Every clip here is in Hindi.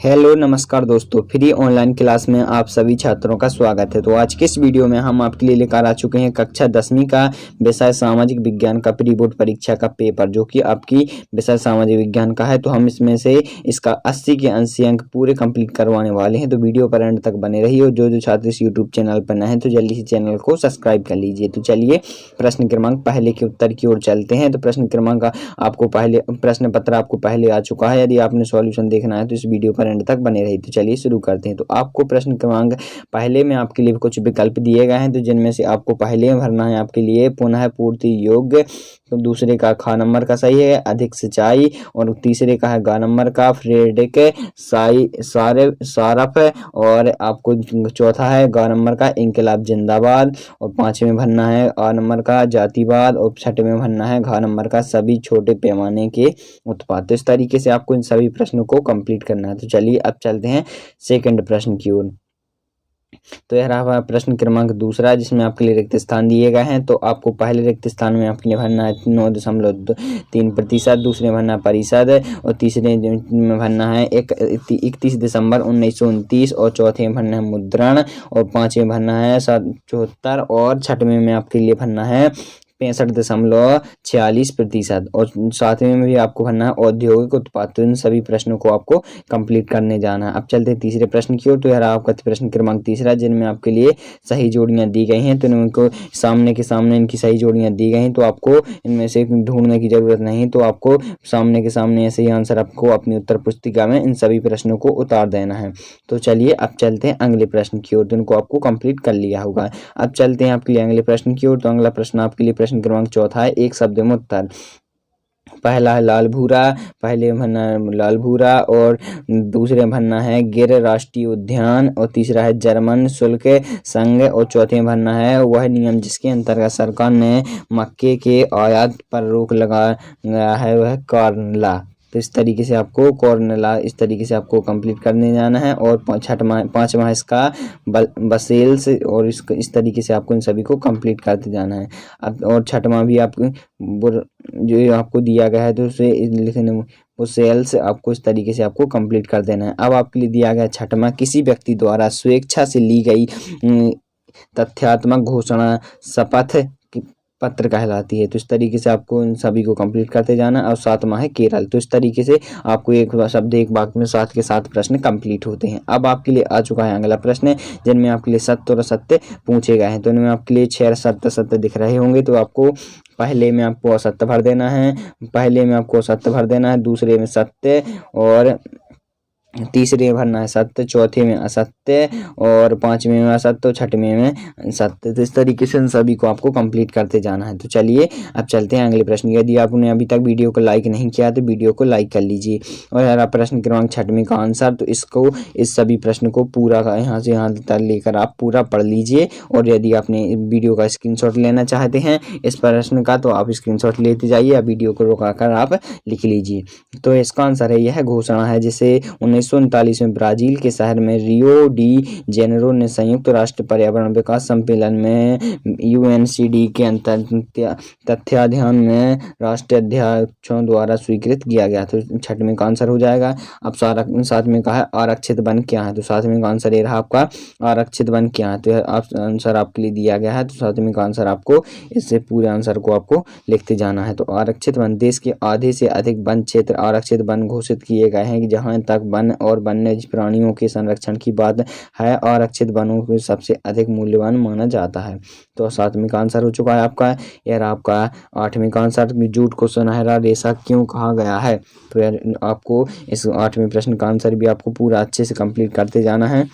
हेलो नमस्कार दोस्तों, फ्री ऑनलाइन क्लास में आप सभी छात्रों का स्वागत है। तो आज के इस वीडियो में हम आपके लिए लेकर आ चुके हैं कक्षा 10वीं का विषय सामाजिक विज्ञान का प्री बोर्ड परीक्षा का पेपर, जो कि आपकी विषय सामाजिक विज्ञान का है। तो हम इसमें से इसका 80 के 80 अंक पूरे कंप्लीट करवाने वाले हैं। तो वीडियो पर एंड तक बने रहिए और जो छात्र इस यूट्यूब चैनल पर नए हैं तो जल्दी से चैनल को सब्सक्राइब कर लीजिए। तो चलिए प्रश्न क्रमांक पहले के उत्तर की ओर चलते हैं। तो प्रश्न क्रमांक आपको पहले प्रश्न पत्र आपको पहले आ चुका है। यदि आपने सॉल्यूशन देखना है तो इस वीडियो पर एंड तक बने रहिए। तो चलिए शुरू करते हैं। तो आपको प्रश्न क्रमांक पहले में आपके लिए कुछ विकल्प दिए गए हैं, तो जिनमें से आपको पहले में भरना है आपके लिए पुनः पूर्ति योग्य। तो दूसरे का ख नंबर का सही है अधिक सिंचाई, और तीसरे का है ग नंबर का फ्रेडरिक सारफ, और आपको चौथा है ग नंबर का इनकलाब जिंदाबाद, और पांचवें भरना है आ नंबर का जातिवाद, और छठे में भरना है घ नंबर का सभी छोटे पैमाने के उत्पाद। तो इस तरीके से आपको इन सभी प्रश्नों को कंप्लीट करना है। तो चलिए अब चलते हैं सेकंड प्रश्न की ओर। तो यह रहा प्रश्न क्रमांक दूसरा, जिसमें आपके लिए रिक्त स्थान दिए गए हैं। तो आपको पहले रिक्त स्थान में आपके लिए भरना है 9.3%, दूसरे में भरना है परिषद, और तीसरे में भरना है 31 दिसंबर 1929, और चौथे में भरना है मुद्रण, और पांचवें भरना है 74, और छठवें में आपके लिए भरना है 65.46%, और सातवें में भी आपको भरना है औद्योगिक उत्पाद। तो इन सभी प्रश्नों को आपको कंप्लीट करने जाना है। अब चलते हैं तीसरे प्रश्न की ओर। तो यह आपका प्रश्न क्रमांक तीसरा, जिनमें आपके लिए सही जोड़ियां दी गई हैं। तो इनको सामने के सामने इनकी सही जोड़ियां दी गई हैं, तो आपको इनमें से ढूंढने की जरूरत नहीं। तो आपको सामने के सामने ऐसे ही आंसर आपको अपनी उत्तर पुस्तिका में इन सभी प्रश्नों को उतार देना है। तो चलिए अब चलते हैं अगले प्रश्न की ओर। तो इनको आपको कंप्लीट कर लिया होगा। अब चलते हैं आपके लिए अगले प्रश्न की ओर। तो अगला प्रश्न आपके लिए प्रश्न क्रमांक चौथा है एक शब्द में उत्तर। पहला है लाल भूरा, पहले भरना है लाल भूरा, और दूसरे भरना है गिर राष्ट्रीय उद्यान, और तीसरा है जर्मन शुल्क संघ, और चौथे में भरना है वह नियम जिसके अंतर्गत सरकार ने मक्के के आयात पर रोक लगाया है, वह कॉर्नला। तो इस तरीके से आपको कॉर्नला इस तरीके से आपको कंप्लीट करने जाना है। और पांचवा है इसका बसेल्स, और इस तरीके से आपको इन सभी को कंप्लीट करते जाना है। अब और छठवां भी आपको जो आपको दिया गया है तो उसे लिखने वो सेल्स आपको इस तरीके से आपको कंप्लीट कर देना है। अब आपके लिए दिया गया छठवां, किसी व्यक्ति द्वारा स्वेच्छा से ली गई तथ्यात्मक घोषणा शपथ पत्र कहलाती है। तो इस तरीके से आपको इन सभी को कंप्लीट करते जाना। और सातवां है केरल। तो इस तरीके से आपको एक शब्द एक वाक्य में 7 के 7 प्रश्न कंप्लीट होते हैं। अब आपके लिए आ चुका है अगला प्रश्न, जिनमें आपके लिए सत्य और असत्य पूछे गए हैं। तो इनमें आपके लिए 6 सत्य सत्य दिख रहे होंगे। तो आपको पहले में आपको असत्य भर देना है, दूसरे में सत्य, और तीसरे में भरना है सत्य, चौथे में असत्य, और पांचवें में असत्य, और छठवें में सत्य। तो इस तरीके से इन सभी को आपको कंप्लीट करते जाना है। तो चलिए अब चलते हैं अगले प्रश्न। यदि आपने अभी तक वीडियो को लाइक नहीं किया तो वीडियो को लाइक कर लीजिए। और यार प्रश्न क्रमांक छठवें का आंसर, तो इस सभी प्रश्न को पूरा यहाँ से यहाँ तक लेकर आप पूरा पढ़ लीजिए। और यदि आपने वीडियो का स्क्रीनशॉट लेना चाहते हैं इस प्रश्न का, तो आप स्क्रीनशॉट लेते जाइए या वीडियो को रुकाकर आप लिख लीजिए। तो इसका आंसर है यह घोषणा है जिसे 1939 में ब्राजील के शहर में रियो डी जेनेरो ने संयुक्त राष्ट्र पर्यावरण विकास सम्मेलन में UNCD के तथ्याध्यान में राष्ट्रीय अध्यक्षों द्वारा स्वीकृत किया गया। तो छठवें का आंसर हो जाएगा। अब सातवें का है आरक्षित वन क्या है। तो सातवें का आंसर ये रहा आपका आरक्षित वन क्या है। तो आंसर आपके लिए दिया गया है। तो सातवें का आंसर आपको इससे पूरे आंसर को आपको लिखते जाना है। तो आरक्षित वन, देश के आधे से अधिक वन क्षेत्र आरक्षित वन घोषित किए गए हैं। जहां तक वन और वन्य प्राणियों के संरक्षण की बात है, आरक्षित वनों को सबसे अधिक मूल्यवान माना जाता है। तो सातवें का आंसर हो चुका है आपका। यह आपका आठवें का आंसर, जूट को सुनहरा रेशा क्यों कहा गया है। तो यार आपको इस आठवें प्रश्न का आंसर भी आपको पूरा अच्छे से कंप्लीट करते जाना है।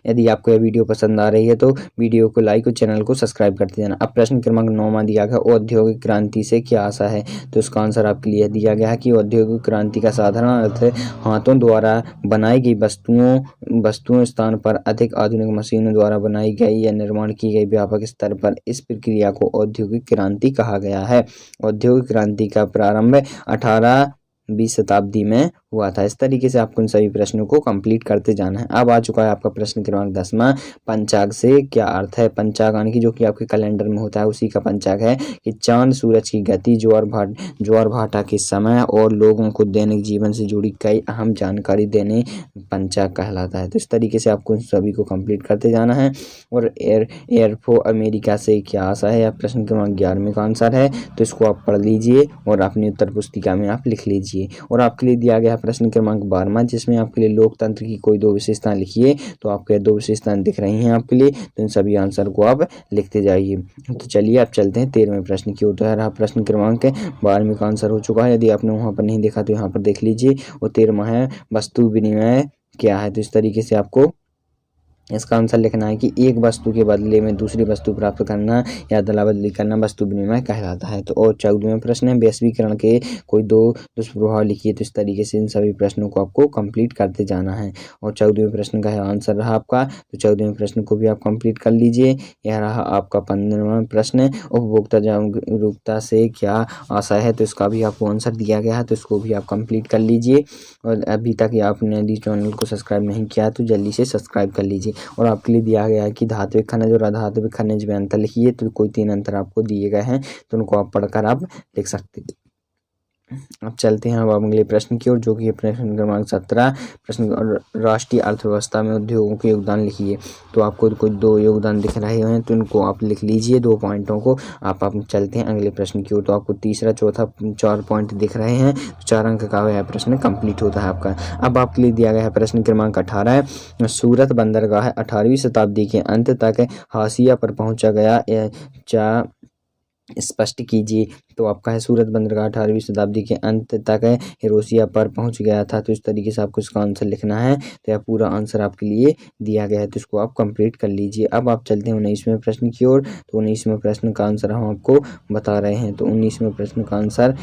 यदि आपको यह वीडियो पसंद आ रही है तो वीडियो को लाइक और चैनल को सब्सक्राइब करते जाना। अब प्रश्न क्रमांक 9 दिया गया, औद्योगिक क्रांति से क्या आशा है। तो इसका आंसर आपके लिए दिया गया है कि औद्योगिक क्रांति का साधारण अर्थ है हाथों द्वारा बनाई गई वस्तुओं स्थान पर अधिक आधुनिक मशीनों द्वारा बनाई गई या निर्माण की गई व्यापक स्तर पर। इस प्रक्रिया को औद्योगिक क्रांति कहा गया है। औद्योगिक क्रांति का प्रारंभ 18वीं शताब्दी में हुआ था। इस तरीके से आपको इन सभी प्रश्नों को कंप्लीट करते जाना है। अब आ चुका है आपका प्रश्न क्रमांक 10वां, पंचाग से क्या अर्थ है। पंचाग यानी कि जो कि आपके कैलेंडर में होता है उसी का पंचाग है कि चांद, सूरज की गति, ज्वार भाटा के समय और लोगों को दैनिक जीवन से जुड़ी कई अहम जानकारी देने पंचाग कहलाता है। तो इस तरीके से आपको इन सभी को कंप्लीट करते जाना है। और एयरफो अमेरिका से क्या आशा है, या प्रश्न क्रमांक 11वें का आंसर है। तो इसको आप पढ़ लीजिए और अपनी उत्तर पुस्तिका में आप लिख लीजिए। और आपके लिए दिया गया है प्रश्न क्रमांक 12वां, जिसमें आपके लिए लोकतंत्र की कोई 2 विशेषताएं लिखिए। तो आपको 2 विशेषताएं दिख रही हैं आपके लिए, तो इन सभी आंसर को आप लिखते जाइए। तो चलिए आप चलते हैं 13वें प्रश्न की ओर। तो रहा प्रश्न क्रमांक 12वें का आंसर हो चुका है। यदि आपने वहाँ पर नहीं देखा तो यहाँ पर देख लीजिए। और 13वां है वस्तु विनिमय क्या है। तो इस तरीके से आपको इसका आंसर लिखना है कि एक वस्तु के बदले में दूसरी वस्तु प्राप्त करना या अदला बदली करना वस्तु विनिमय कहलाता है। तो और 14वां प्रश्न है वैश्वीकरण के कोई 2 दुष्प्रभाव लिखिए। तो इस तरीके से इन सभी प्रश्नों को आपको कंप्लीट करते जाना है। और 14वें प्रश्न का आंसर रहा आपका, तो 14वें प्रश्न को भी आप कंप्लीट कर लीजिए। यह रहा आपका 15वां प्रश्न, उपभोक्ता जागरूकता से क्या आशा है। तो इसका भी आपको आंसर दिया गया है, तो इसको भी आप कंप्लीट कर लीजिए। और अभी तक आपने यदि चैनल को सब्सक्राइब नहीं किया तो जल्दी से सब्सक्राइब कर लीजिए। और आपके लिए दिया गया है कि धात्विक खनिज और अधात्विक खनिज में अंतर लिखिए। तो कोई 3 अंतर आपको दिए गए हैं, तो उनको आप पढ़कर आप लिख सकते हैं। अब चलते हैं अब अगले प्रश्न की ओर, जो कि प्रश्न क्रमांक 17, प्रश्न राष्ट्रीय अर्थव्यवस्था में उद्योगों के योगदान लिखिए। तो आपको कुछ 2 योगदान दिख रहे हैं, तो इनको आप लिख लीजिए 2 पॉइंटों को। आप चलते हैं अगले प्रश्न की ओर। तो आपको तीसरा, चौथा 4 पॉइंट दिख रहे हैं, तो 4 अंक का यह प्रश्न कंप्लीट होता है आपका। अब आपके लिए दिया गया है प्रश्न क्रमांक 18, सूरत बंदरगाह 18वीं शताब्दी के अंत तक हाशिया पर पहुंचा गया, स्पष्ट कीजिए। तो आपका है सूरत बंदरगाह 18वीं शताब्दी के अंत तक हिरोशिया पर पहुंच गया था। तो इस तरीके से आपको इसका आंसर लिखना है। तो यह पूरा आंसर आपके लिए दिया गया है, तो इसको आप कंप्लीट कर लीजिए। अब आप चलते हैं 19वें प्रश्न की ओर। तो 19वें प्रश्न का आंसर हम आपको बता रहे हैं। तो 19वें प्रश्न का आंसर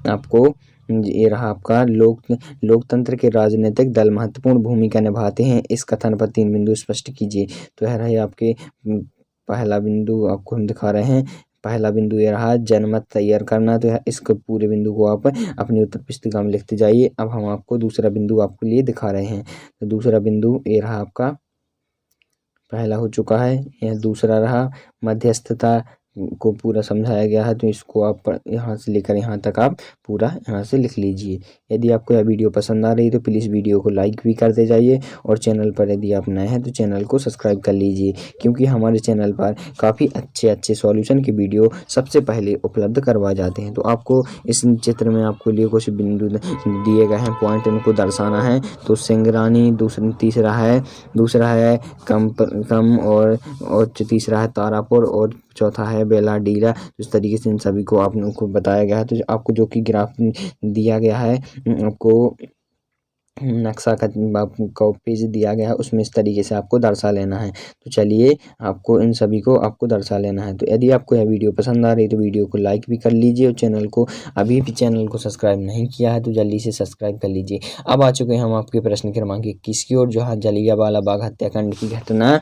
आपको ये रहा आपका, लोकतंत्र के राजनीतिक दल महत्वपूर्ण भूमिका निभाते हैं, इस कथन पर 3 बिंदु स्पष्ट कीजिए। तो यह रहे आपके पहला बिंदु आपको हम दिखा रहे हैं। पहला बिंदु ये रहा जनमत तैयार करना। तो इसके पूरे बिंदु को आप अपनी उत्तर पुस्तिका में लिखते जाइए। अब हम आपको दूसरा बिंदु आपके लिए दिखा रहे हैं। तो दूसरा बिंदु ये रहा आपका, पहला हो चुका है, यह दूसरा रहा मध्यस्थता को पूरा समझाया गया है। तो इसको आप यहाँ से लेकर यहाँ तक आप पूरा यहाँ से लिख लीजिए। यदि आपको यह वीडियो पसंद आ रही है तो प्लीज़ वीडियो को लाइक भी करते जाइए। और चैनल पर यदि आप नए हैं तो चैनल को सब्सक्राइब कर लीजिए, क्योंकि हमारे चैनल पर काफ़ी अच्छे सॉल्यूशन की वीडियो सबसे पहले उपलब्ध करवा जाते हैं। तो आपको इस चित्र में आपको लिए कुछ बिंदु दिए गए हैं, पॉइंट इनको दर्शाना है। तो सिंगरानी दूसरा है कम और तीसरा है तारापुर और चौथा है बेलाडीला। इस तरीके से इन सभी को आप लोगों को बताया गया है। तो आपको जो कि ग्राफ दिया गया है, आपको नक्शा का पेज दिया गया है, उसमें इस तरीके से आपको दर्शा लेना है। तो चलिए आपको इन सभी को आपको दर्शा लेना है। तो यदि आपको यह वीडियो पसंद आ रही है तो वीडियो को लाइक भी कर लीजिए। और चैनल को अभी भी चैनल को सब्सक्राइब नहीं किया है तो जल्दी से सब्सक्राइब कर लीजिए। अब आ चुके हैं हम आपके प्रश्न क्रमांक 21 की ओर, जो है जलियांवाला बाग हत्याकांड की घटना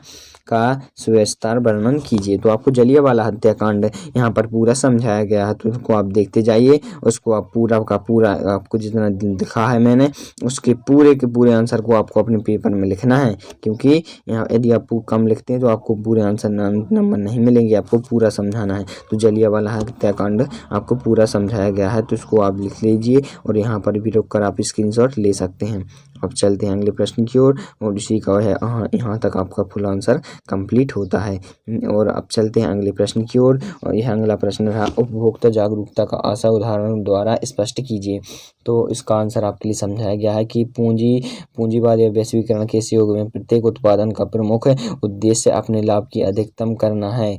का सविस्तार वर्णन कीजिए। तो आपको जलियांवाला हत्याकांड यहाँ पर पूरा समझाया गया है, तो उसको आप देखते जाइए। उसको आप पूरा का पूरा आपको जितना दिखा है मैंने, उसके पूरे के पूरे आंसर को आपको अपने पेपर में लिखना है। क्योंकि यहाँ यदि आप कम लिखते हैं तो आपको पूरे आंसर नंबर नहीं मिलेंगे, आपको पूरा समझाना है। तो जलियांवाला हत्याकांड आपको पूरा समझाया गया है, तो इसको आप लिख लीजिए। और यहाँ पर भी रुक कर आप स्क्रीनशॉट ले सकते हैं। अब चलते हैं अगले प्रश्न की ओर, और इसी का है यहाँ तक आपका फुल आंसर कंप्लीट होता है। और अब चलते हैं अगले प्रश्न की ओर, और यह अगला प्रश्न रहा, उपभोक्ता जागरूकता का आशा उदाहरण द्वारा स्पष्ट कीजिए। तो इसका आंसर आपके लिए समझाया गया है कि पूंजीवाद या वैश्वीकरण के इस युग में प्रत्येक उत्पादन का प्रमुख उद्देश्य अपने लाभ की अधिकतम करना है।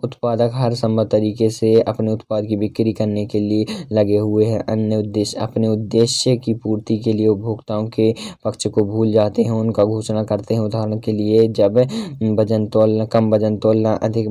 उत्पादक हर संभव तरीके से अपने उत्पाद की बिक्री करने के लिए लगे हुए हैं। अपने उद्देश्य की पूर्ति के लिए उपभोक्ताओं के पक्ष को भूल जाते हैं, उनका घोषणा करते हैं। उदाहरण के लिए जब कम वजन तोलना, अधिक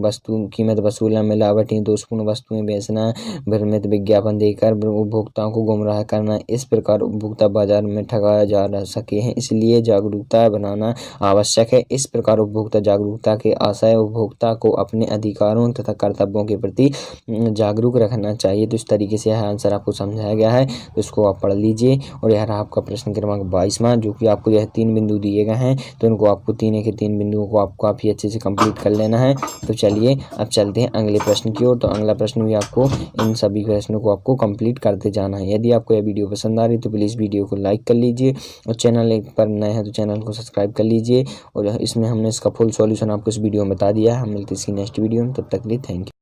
कीमत वसूलना, मिलावटी दोषपूर्ण वस्तुएं बेचना, भ्रमित विज्ञापन देकर उपभोक्ताओं को गुमराह करना, इस प्रकार उपभोक्ता बाजार में ठगाया जा सके हैं। इसलिए जागरूकता बनाना आवश्यक है। इस प्रकार उपभोक्ता जागरूकता के आशय उपभोक्ता नागरिकता को अपने अधिकारों तथा कर्तव्यों के प्रति जागरूक रखना चाहिए। तो इस तरीके से यह आंसर आपको समझाया गया है, तो इसको आप पढ़ लीजिए। और यह रहा आपका प्रश्न क्रमांक 22वां, जो कि आपको यह 3 बिंदु दिए गए हैं, तो इनको आपको 3 के 3 बिंदुओं को आपको काफ़ी अच्छे से कंप्लीट कर लेना है। तो चलिए अब चलते हैं अगले प्रश्न की ओर। तो अगला प्रश्न भी आपको इन सभी प्रश्नों को आपको कंप्लीट करते जाना है। यदि आपको यह वीडियो पसंद आ रही है तो प्लीज़ वीडियो को लाइक कर लीजिए, और चैनल पर नए हैं तो चैनल को सब्सक्राइब कर लीजिए। और इसमें हमने इसका फुल सॉल्यूशन आपको इस वीडियो में बता दिया है। हम मिलते हैं इसकी नेक्स्ट वीडियो में, तब तक के लिए थैंक यू।